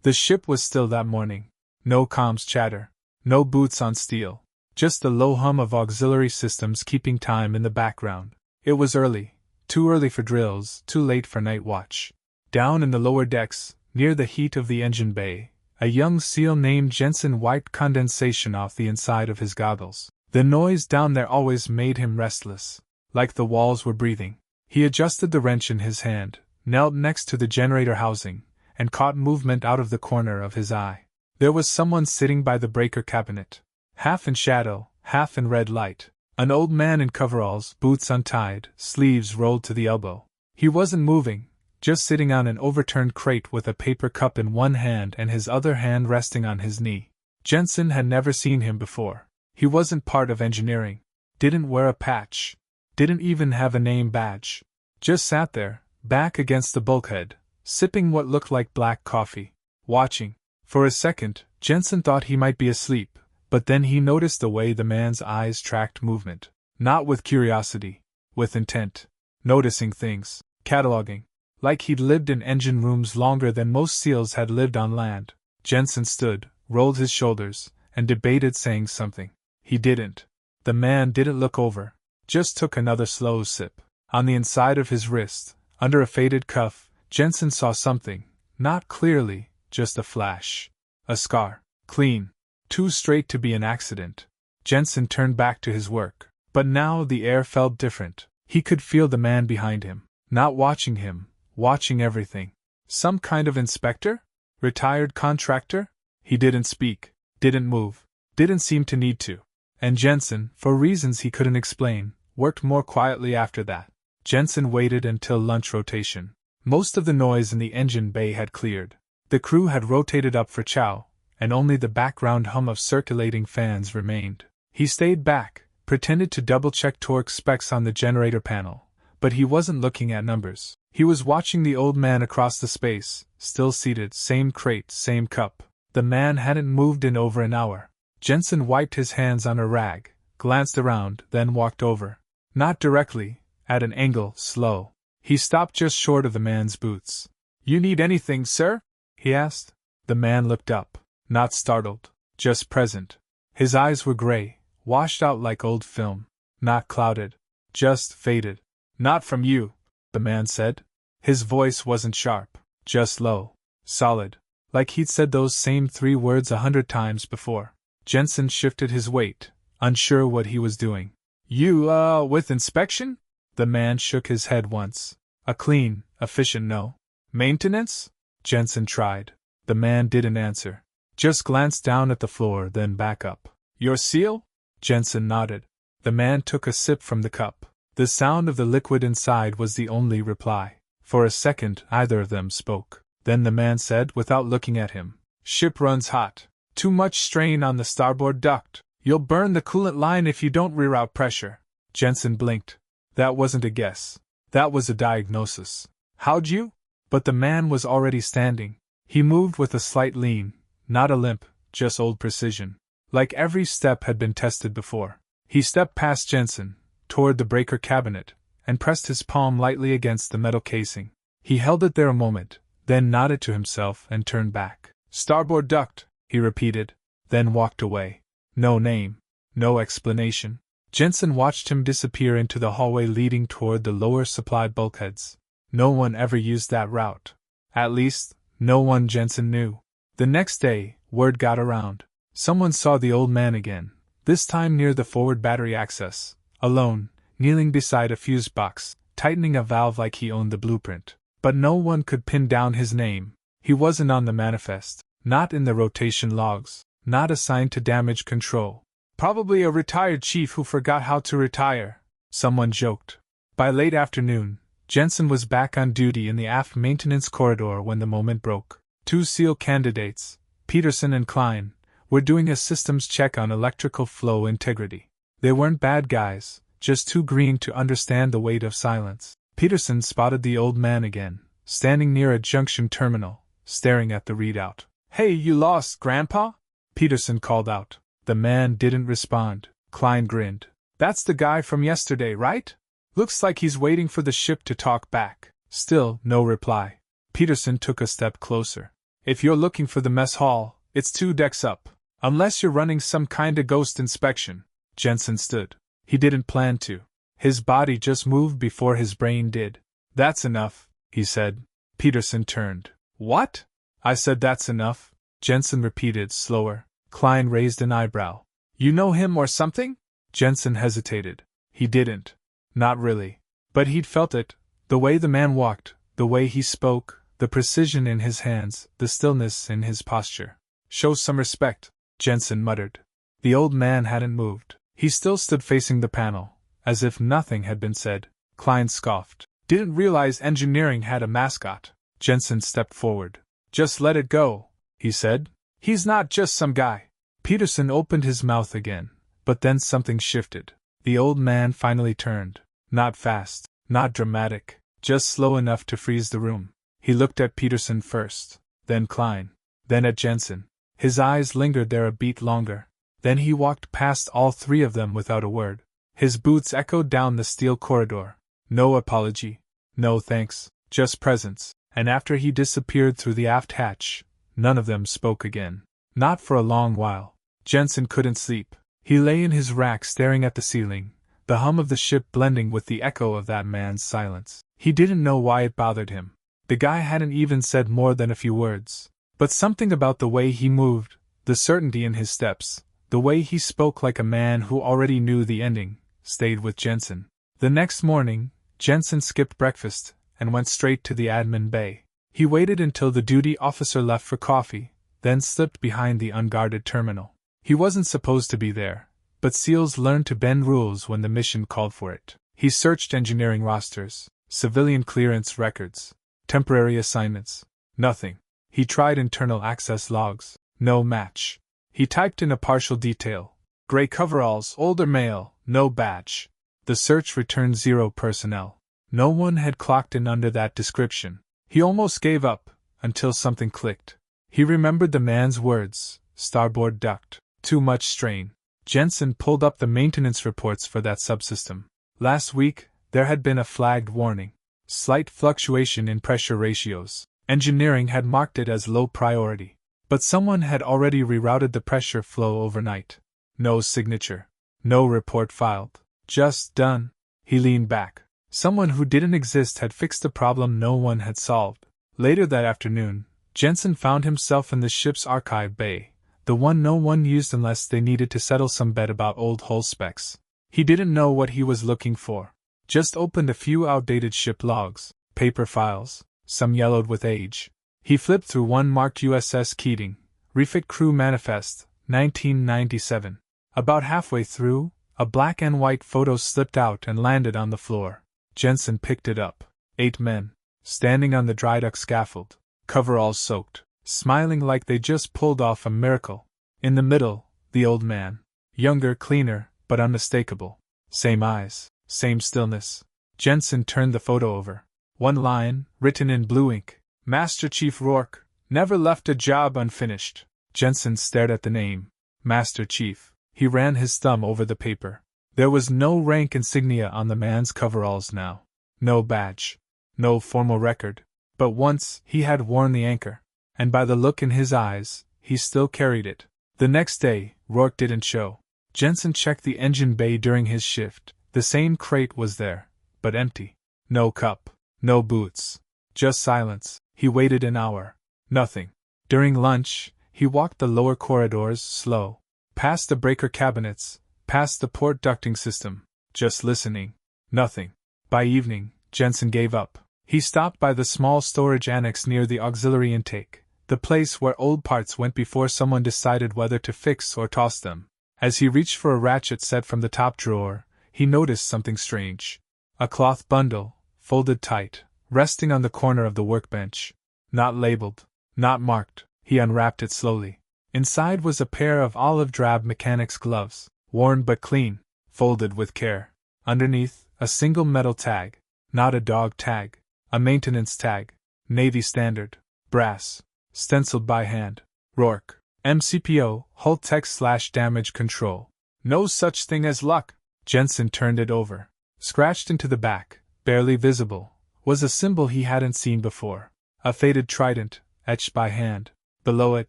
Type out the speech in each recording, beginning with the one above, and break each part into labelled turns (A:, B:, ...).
A: The ship was still that morning. No comms chatter. No boots on steel. Just the low hum of auxiliary systems keeping time in the background. It was early. Too early for drills, too late for night watch. Down in the lower decks, near the heat of the engine bay, a young SEAL named Jensen wiped condensation off the inside of his goggles. The noise down there always made him restless, like the walls were breathing. He adjusted the wrench in his hand, knelt next to the generator housing, and caught movement out of the corner of his eye. There was someone sitting by the breaker cabinet, half in shadow, half in red light. An old man in coveralls, boots untied, sleeves rolled to the elbow. He wasn't moving, just sitting on an overturned crate with a paper cup in one hand and his other hand resting on his knee. Jensen had never seen him before. He wasn't part of engineering, didn't wear a patch, didn't even have a name badge. Just sat there, back against the bulkhead, sipping what looked like black coffee, watching. For a second, Jensen thought he might be asleep, but then he noticed the way the man's eyes tracked movement. Not with curiosity, with intent. Noticing things, cataloging. Like he'd lived in engine rooms longer than most SEALs had lived on land. Jensen stood, rolled his shoulders, and debated saying something. He didn't. The man didn't look over, just took another slow sip. On the inside of his wrist, under a faded cuff, Jensen saw something, not clearly, just a flash. A scar. Clean. Too straight to be an accident. Jensen turned back to his work. But now the air felt different. He could feel the man behind him, not watching him, watching everything. Some kind of inspector? Retired contractor? He didn't speak, didn't move, didn't seem to need to. And Jensen, for reasons he couldn't explain, worked more quietly after that. Jensen waited until lunch rotation. Most of the noise in the engine bay had cleared. The crew had rotated up for chow, and only the background hum of circulating fans remained. He stayed back, pretended to double-check torque specs on the generator panel, but he wasn't looking at numbers. He was watching the old man across the space, still seated, same crate, same cup. The man hadn't moved in over an hour. Jensen wiped his hands on a rag, glanced around, then walked over. Not directly, at an angle, slow. He stopped just short of the man's boots. "You need anything, sir?" he asked. The man looked up, not startled, just present. His eyes were gray, washed out like old film. Not clouded, just faded. "Not from you," the man said. His voice wasn't sharp, just low, solid, like he'd said those same 3 words 100 times before. Jensen shifted his weight, unsure what he was doing. "You, with inspection?" The man shook his head once. "A clean, efficient no. Maintenance?" Jensen tried. The man didn't answer. Just glanced down at the floor, then back up. "Your SEAL?" Jensen nodded. The man took a sip from the cup. The sound of the liquid inside was the only reply. For a second, either of them spoke. Then the man said, without looking at him, "Ship runs hot. Too much strain on the starboard duct. You'll burn the coolant line if you don't reroute pressure." Jensen blinked. That wasn't a guess. That was a diagnosis. "How'd you?" But the man was already standing. He moved with a slight lean, not a limp, just old precision. Like every step had been tested before. He stepped past Jensen, toward the breaker cabinet, and pressed his palm lightly against the metal casing. He held it there a moment, then nodded to himself and turned back. "Starboard duct," he repeated, then walked away. No name, no explanation. Jensen watched him disappear into the hallway leading toward the lower supply bulkheads. No one ever used that route. At least, no one Jensen knew. The next day, word got around. Someone saw the old man again, this time near the forward battery access, alone, kneeling beside a fuse box, tightening a valve like he owned the blueprint. But no one could pin down his name. He wasn't on the manifest, not in the rotation logs, not assigned to damage control. "Probably a retired chief who forgot how to retire," someone joked. By late afternoon, Jensen was back on duty in the aft maintenance corridor when the moment broke. 2 SEAL candidates, Peterson and Klein, were doing a systems check on electrical flow integrity. They weren't bad guys, just too green to understand the weight of silence. Peterson spotted the old man again, standing near a junction terminal, staring at the readout. "Hey, you lost, Grandpa?" Peterson called out. The man didn't respond. Klein grinned. "That's the guy from yesterday, right? Looks like he's waiting for the ship to talk back." Still, no reply. Peterson took a step closer. If you're looking for the mess hall, it's 2 decks up. Unless you're running some kinda ghost inspection. Jensen stood. He didn't plan to. His body just moved before his brain did. That's enough, he said. Peterson turned. What? I said that's enough, Jensen repeated, slower. Klein raised an eyebrow. You know him or something? Jensen hesitated. He didn't. Not really. But he'd felt it. The way the man walked, the way he spoke, the precision in his hands, the stillness in his posture. Show some respect, Jensen muttered. The old man hadn't moved. He still stood facing the panel, as if nothing had been said. Klein scoffed. Didn't realize engineering had a mascot. Jensen stepped forward. Just let it go, he said. He's not just some guy. Peterson opened his mouth again, but then something shifted. The old man finally turned. Not fast, not dramatic, just slow enough to freeze the room. He looked at Peterson first, then Klein, then at Jensen. His eyes lingered there a beat longer. Then he walked past all 3 of them without a word. His boots echoed down the steel corridor. No apology. No thanks. Just presence. And after he disappeared through the aft hatch, none of them spoke again. Not for a long while. Jensen couldn't sleep. He lay in his rack staring at the ceiling, the hum of the ship blending with the echo of that man's silence. He didn't know why it bothered him. The guy hadn't even said more than a few words. But something about the way he moved, the certainty in his steps, the way he spoke like a man who already knew the ending, stayed with Jensen. The next morning, Jensen skipped breakfast and went straight to the admin bay. He waited until the duty officer left for coffee, then slipped behind the unguarded terminal. He wasn't supposed to be there, but SEALs learned to bend rules when the mission called for it. He searched engineering rosters, civilian clearance records, temporary assignments. Nothing. He tried internal access logs. No match. He typed in a partial detail. Gray coveralls, older male, no badge. The search returned 0 personnel. No one had clocked in under that description. He almost gave up, until something clicked. He remembered the man's words. Starboard duct. Too much strain. Jensen pulled up the maintenance reports for that subsystem. Last week, there had been a flagged warning. Slight fluctuation in pressure ratios. Engineering had marked it as low priority. But someone had already rerouted the pressure flow overnight. No signature. No report filed. Just done. He leaned back. Someone who didn't exist had fixed a problem no one had solved. Later that afternoon, Jensen found himself in the ship's archive bay, the one no one used unless they needed to settle some bet about old hull specs. He didn't know what he was looking for. Just opened a few outdated ship logs, paper files, some yellowed with age. He flipped through one marked USS Keating, refit crew manifest, 1997. About halfway through, a black and white photo slipped out and landed on the floor. Jensen picked it up. 8 men, standing on the dry dock scaffold, coveralls soaked, smiling like they just pulled off a miracle. In the middle, the old man. Younger, cleaner, but unmistakable. Same eyes, same stillness. Jensen turned the photo over. One line, written in blue ink. Master Chief Rourke, never left a job unfinished. Jensen stared at the name. Master Chief. He ran his thumb over the paper. There was no rank insignia on the man's coveralls now. No badge. No formal record. But once, he had worn the anchor. And by the look in his eyes, he still carried it. The next day, Rourke didn't show. Jensen checked the engine bay during his shift. The same crate was there, but empty. No cup. No boots. Just silence. He waited an hour. Nothing. During lunch, he walked the lower corridors, slow. Past the breaker cabinets, past the port ducting system. Just listening. Nothing. By evening, Jensen gave up. He stopped by the small storage annex near the auxiliary intake, the place where old parts went before someone decided whether to fix or toss them. As he reached for a ratchet set from the top drawer, he noticed something strange. A cloth bundle, folded tight, resting on the corner of the workbench. Not labeled, not marked. He unwrapped it slowly. Inside was a pair of olive drab mechanic's gloves, worn but clean, folded with care. Underneath, a single metal tag. Not a dog tag. A maintenance tag. Navy standard. Brass. Stenciled by hand. Rourke. MCPO, hull tech/damage control. No such thing as luck. Jensen turned it over. Scratched into the back, barely visible, was a symbol he hadn't seen before. A faded trident, etched by hand. Below it,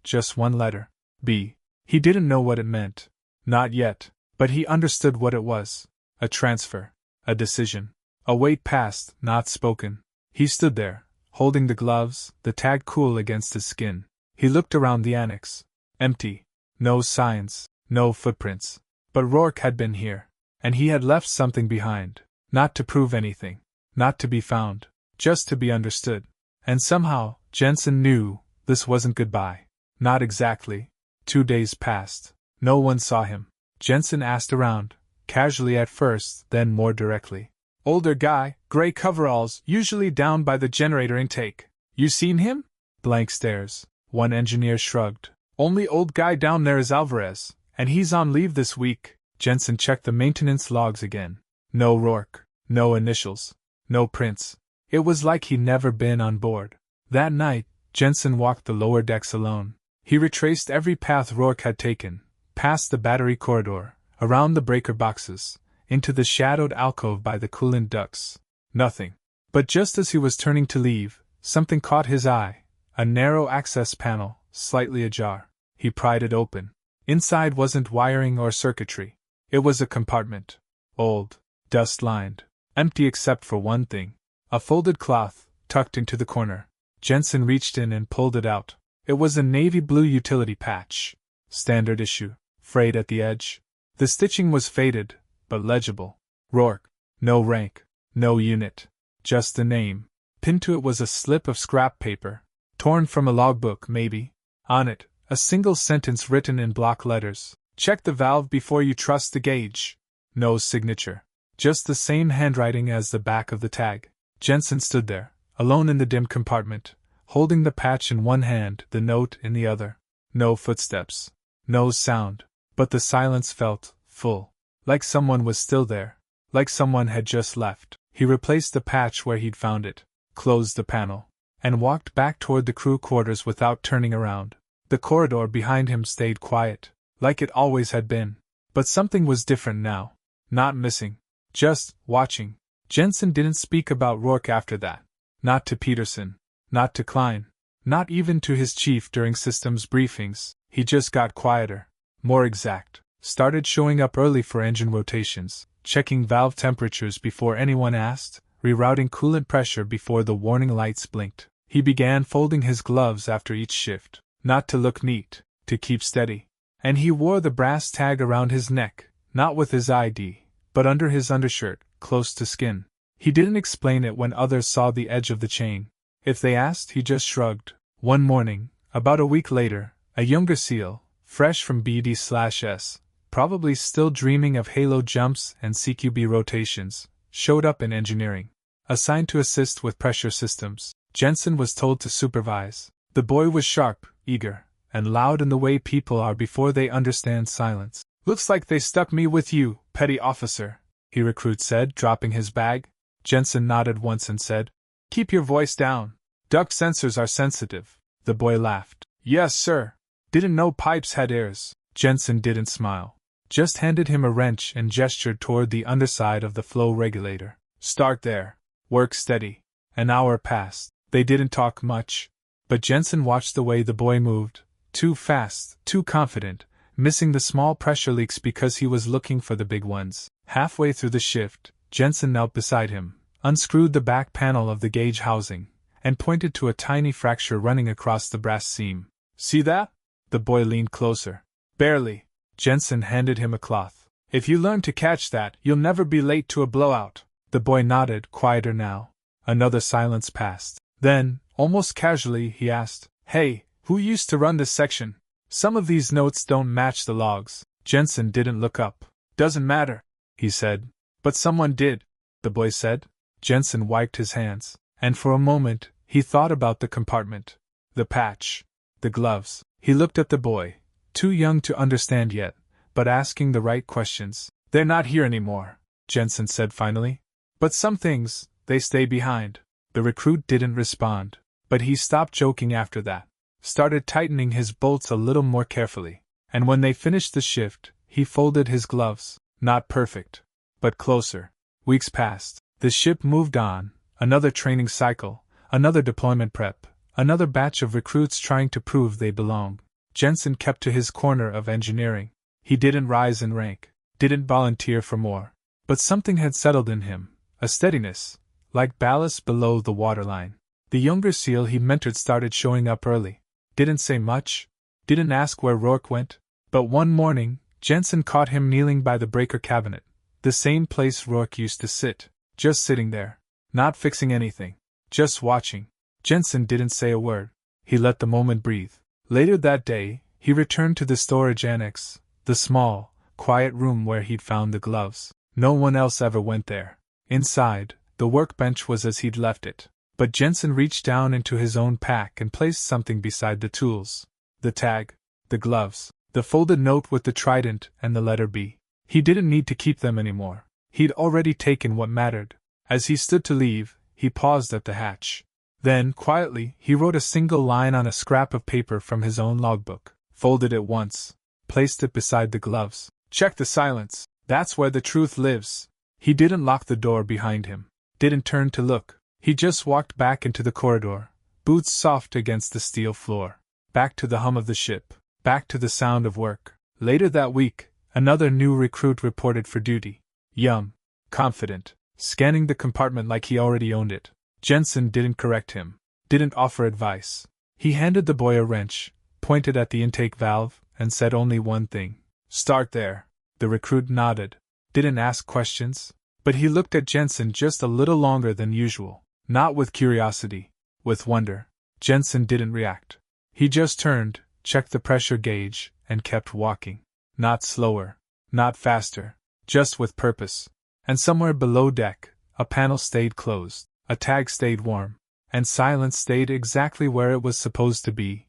A: just one letter. B. He didn't know what it meant. Not yet, but he understood what it was. A transfer. A decision. A weight passed, not spoken. He stood there, holding the gloves, the tag cool against his skin. He looked around the annex. Empty. No signs, no footprints. But Rourke had been here, and he had left something behind. Not to prove anything. Not to be found. Just to be understood. And somehow, Jensen knew, this wasn't goodbye. Not exactly. 2 days passed. No one saw him. Jensen asked around, casually at first, then more directly. Older guy, gray coveralls, usually down by the generator intake. You seen him? Blank stares. One engineer shrugged. Only old guy down there is Alvarez, and he's on leave this week. Jensen checked the maintenance logs again. No Rourke. No initials. No prints. It was like he'd never been on board. That night, Jensen walked the lower decks alone. He retraced every path Rourke had taken, past the battery corridor, around the breaker boxes, into the shadowed alcove by the coolant ducts. Nothing. But just as he was turning to leave, something caught his eye. A narrow access panel, slightly ajar. He pried it open. Inside wasn't wiring or circuitry. It was a compartment. Old. Dust-lined. Empty except for one thing. A folded cloth, tucked into the corner. Jensen reached in and pulled it out. It was a navy blue utility patch. Standard issue. Frayed at the edge. The stitching was faded, but legible. Rourke. No rank. No unit. Just the name. Pinned to it was a slip of scrap paper. Torn from a logbook, maybe. On it, a single sentence written in block letters. Check the valve before you trust the gauge. No signature. Just the same handwriting as the back of the tag. Jensen stood there, alone in the dim compartment, holding the patch in one hand, the note in the other. No footsteps. No sound. But the silence felt full. Like someone was still there. Like someone had just left. He replaced the patch where he'd found it, closed the panel, and walked back toward the crew quarters without turning around. The corridor behind him stayed quiet, like it always had been. But something was different now. Not missing. Just watching. Jensen didn't speak about Rourke after that. Not to Peterson. Not to Klein. Not even to his chief during systems briefings. He just got quieter. More exact. Started showing up early for engine rotations, checking valve temperatures before anyone asked, rerouting coolant pressure before the warning lights blinked. He began folding his gloves after each shift. Not to look neat, to keep steady. And he wore the brass tag around his neck, not with his ID, but under his undershirt, close to skin. He didn't explain it when others saw the edge of the chain. If they asked, he just shrugged. One morning, about a week later, a younger SEAL, fresh from BD/S, probably still dreaming of halo jumps and CQB rotations, showed up in engineering. Assigned to assist with pressure systems, Jensen was told to supervise. The boy was sharp, eager, and loud in the way people are before they understand silence. Looks like they stuck me with you, petty officer, he recruit said, dropping his bag. Jensen nodded once and said, Keep your voice down. Duct sensors are sensitive. The boy laughed. Yes, sir. Didn't know pipes had ears. Jensen didn't smile. Just handed him a wrench and gestured toward the underside of the flow regulator. Start there. Work steady. An hour passed. They didn't talk much. But Jensen watched the way the boy moved. Too fast, too confident, missing the small pressure leaks because he was looking for the big ones. Halfway through the shift, Jensen knelt beside him, unscrewed the back panel of the gauge housing, and pointed to a tiny fracture running across the brass seam. See that? The boy leaned closer. Barely. Jensen handed him a cloth. If you learn to catch that, you'll never be late to a blowout. The boy nodded, quieter now. Another silence passed. Then, almost casually, he asked, Hey, who used to run this section? Some of these notes don't match the logs. Jensen didn't look up. Doesn't matter, he said. But someone did, the boy said. Jensen wiped his hands, and for a moment, he thought about the compartment. The patch. The gloves. He looked at the boy, too young to understand yet, but asking the right questions. They're not here anymore, Jensen said finally. But some things, they stay behind. The recruit didn't respond, but he stopped joking after that. Started tightening his bolts a little more carefully. And when they finished the shift, he folded his gloves. Not perfect, but closer. Weeks passed. The ship moved on. Another training cycle, another deployment prep, Another batch of recruits trying to prove they belong. Jensen kept to his corner of engineering. He didn't rise in rank, didn't volunteer for more. But something had settled in him, a steadiness, like ballast below the waterline. The younger SEAL he mentored started showing up early. Didn't say much, didn't ask where Rourke went. But one morning, Jensen caught him kneeling by the breaker cabinet, the same place Rourke used to sit, just sitting there, not fixing anything, just watching. Jensen didn't say a word. He let the moment breathe. Later that day, he returned to the storage annex, the small, quiet room where he'd found the gloves. No one else ever went there. Inside, the workbench was as he'd left it. But Jensen reached down into his own pack and placed something beside the tools. The tag, the gloves, the folded note with the Trident and the letter B. He didn't need to keep them anymore. He'd already taken what mattered. As he stood to leave, he paused at the hatch. Then, quietly, he wrote a single line on a scrap of paper from his own logbook, folded it once, placed it beside the gloves. Check the silence. That's where the truth lives. He didn't lock the door behind him, didn't turn to look. He just walked back into the corridor, boots soft against the steel floor. Back to the hum of the ship, back to the sound of work. Later that week, another new recruit reported for duty. Young, confident, scanning the compartment like he already owned it. Jensen didn't correct him, didn't offer advice. He handed the boy a wrench, pointed at the intake valve, and said only one thing. Start there. The recruit nodded, didn't ask questions, but he looked at Jensen just a little longer than usual. Not with curiosity, with wonder. Jensen didn't react. He just turned, checked the pressure gauge, and kept walking. Not slower, not faster, just with purpose. And somewhere below deck, a panel stayed closed, a tag stayed warm, and silence stayed exactly where it was supposed to be.